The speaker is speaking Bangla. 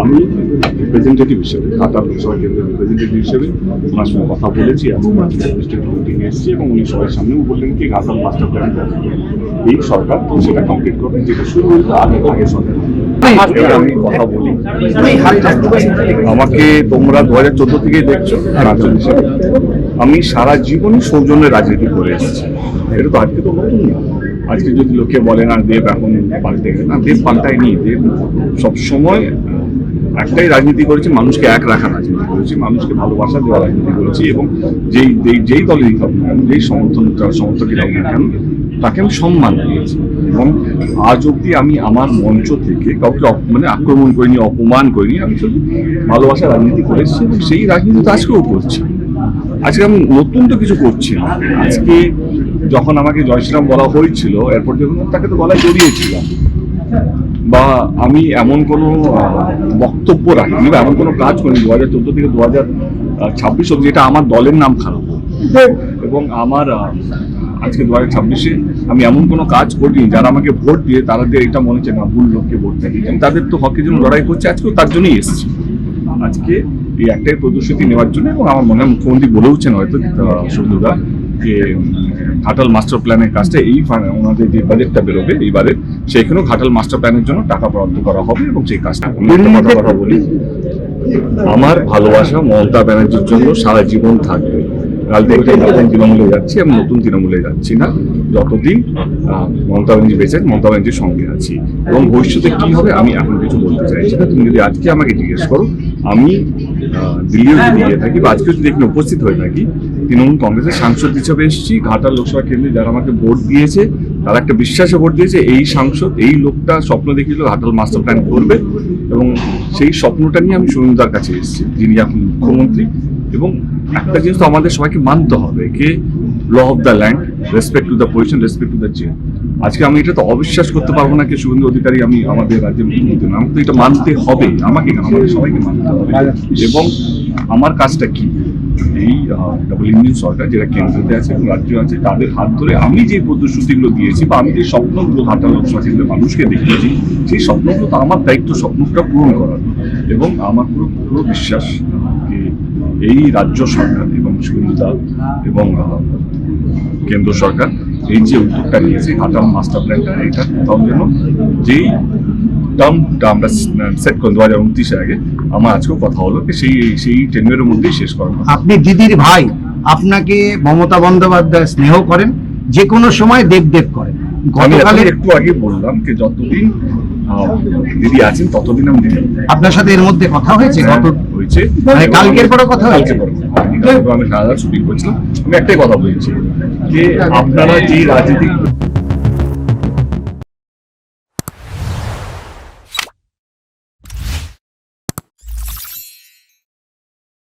আমি রিপ্রেজেন্টেটিভ হিসেবে ঘাটাল লোকসভা কেন্দ্রের রিপ্রেজেন্টেটিভ হিসেবে ওনার সঙ্গে কথা বলেছি, ডিস্ট্রিক্ট মিটিংয়ে এসেছি এবং উনি সবার সামনেও বললেন কি ঘাটাল মাস্টার প্ল্যান এই সরকার তো সেটা কমপ্লিট করবে, যেটা শুরু হয়েছে আগে সরকার। আমি কথা বলি, আমাকে তোমরা 2014 থেকেই দেখছো রাজ্য হিসেবে। আমি সারা জীবনই সৌজন্যের রাজনীতি করে এসেছি, এটা তো আজকে তো নতুন না। আজকে যদি লোকে বলে না দেব এখন পাল্টে গেছে, না দেব পাল্টায়নি। দেব সবসময় একটাই রাজনীতি করেছি, মানুষকে এক রাখা রাজনীতি করেছি, মানুষকে ভালোবাসা দেওয়া রাজনীতি করেছি এবং যেই দলেরই হোক না কেন, যেই সমর্থকই হোক না কেন, তাকে আমি সম্মান দিয়েছি। এবং আজ অব্দি আমি আমার মঞ্চ থেকে কাউকে আক্রমণ করিনি, অপমান করিনি। আমি শুধু ভালোবাসা রাজনীতি করেছি এবং সেই রাজনীতি তো আজকেও করছি। আজকে আমি নতুন তো কিছু করছি না। আজকে যখন আমাকে জয় শ্রীরাম বলা হয়েছিল এরপর যখন তাকে তো গলায় জড়িয়েছিলাম, বা আমি এমন কোনো বক্তব্য রাখিনি বা এমন কোনো কাজ করিনি 2014 থেকে 2026 অব্দি যেটা আমার দলের নাম খারাপ এবং আমার আজকে 2026-এ আমি এমন কোনো কাজ করিনি যারা আমাকে ভোট দিয়ে তারা দিয়ে এটা মনে হচ্ছে না ভুল লোককে ভোট দেয়। আমি তাদের তো হকের জন্য লড়াই করছি, আজকেও তার জন্যই এসেছি। আজকে এই একটাই প্রদর্শনী নেওয়ার জন্য এবং আমার মনে হয় মুখ্যমন্ত্রী বলেওছেন হয়তো সৌদুদা যে ঘাটাল মাস্টার প্ল্যানের কাজটা এই ওনাদের যে বাজেটটা বেরোবে এইবারে সেখানেও ঘাটাল মাস্টার প্ল্যানের জন্য টাকা বরাদ্দ করা হবে এবং সেই কাজটা কথা বলি। আমার ভালোবাসা মমতা ব্যানার্জির জন্য সারা জীবন থাকবে। কাল থেকে নতুন তৃণমূলে যাচ্ছি, আমি নতুন তৃণমূলে যাচ্ছি না। যতদিন মমতা ব্যানার্জি বেঁচে, মমতা ব্যানার্জির সঙ্গে আছি এবং ভবিষ্যতে কি হবে আমি এখন কিছু বলতে চাইছি না। তুমি যদি আজকে আমাকে জিজ্ঞেস করো, আমি দিল্লিও যদি গিয়ে থাকি বা আজকেও যদি এখানে উপস্থিত হয়ে থাকি, তৃণমূল কংগ্রেসের সাংসদ হিসেবে এসেছি। ঘাটাল লোকসভা কেন্দ্রে যারা আমাকে ভোট দিয়েছে তারা একটা বিশ্বাসে ভোট দিয়েছে। এই সাংসদ, এই লোকটা স্বপ্ন দেখিয়েছিল ঘাটাল মাস্টার প্ল্যান করবে এবং সেই স্বপ্নটা নিয়ে আমি সুনীলদার কাছে এসেছি, যিনি এখন মুখ্যমন্ত্রী। এবং একটা জিনিস তো আমাদের সবাইকে মানতে হবে, কে law of the land, respect to the position, respect to the chair. আজকে আমি এটা তো অবিশ্বাস করতে পারবো না যে শুভেন্দু অধিকারী আমি আমাদের রাজ্যের মুখ্যমন্ত্রী, আমাকে তো এটা মানতে হবে, আমাকে আমাদের সবাইকে মানতে হবে। এবং আমার কাজটা কি, এই ডাবল ইঞ্জিন সরকার যেটা কেন্দ্রতে আছে এবং রাজ্য আছে তাদের হাত ধরে আমি যে প্রতিশ্রুতিগুলো দিয়েছি বা আমি যে স্বপ্নগুলো ঘাটাল লোকসভা কেন্দ্রের মানুষকে দেখিয়েছি, সেই স্বপ্নগুলো তো আমার দায়িত্ব স্বপ্নটা পূরণ করার। এবং আমার পুরো বিশ্বাস যে এই রাজ্য সরকার এবং সুবিধা এবং কেন্দ্র সরকার এই যে উদ্যোগটা নিয়েছে ঘাটাল মাস্টার প্ল্যানটা, এটা কোথাও যেন যেই টার্মটা আমরা সেট করি 2029-এর আগে, আমার আজকেও কথা হলো সেই টেনিয়রের মধ্যেই শেষ করা। আপনি দিদির ভাই, আপনাকে মমতা বন্দ্যোপাধ্যায় স্নেহ করেন, যে কোনো সময় দেব করেন। গতকালে একটু আগে বললাম যে যতদিন দিদি আছেন ততদিন আমি দিদি। আপনার সাথে এর মধ্যে কথা হয়েছে? হয়েছে, কালকের পরে কথা হয়েছে। আমি সারা শুটিং করছিলাম, আমি একটাই কথা বলছি যে আপনারা যে রাজনীতি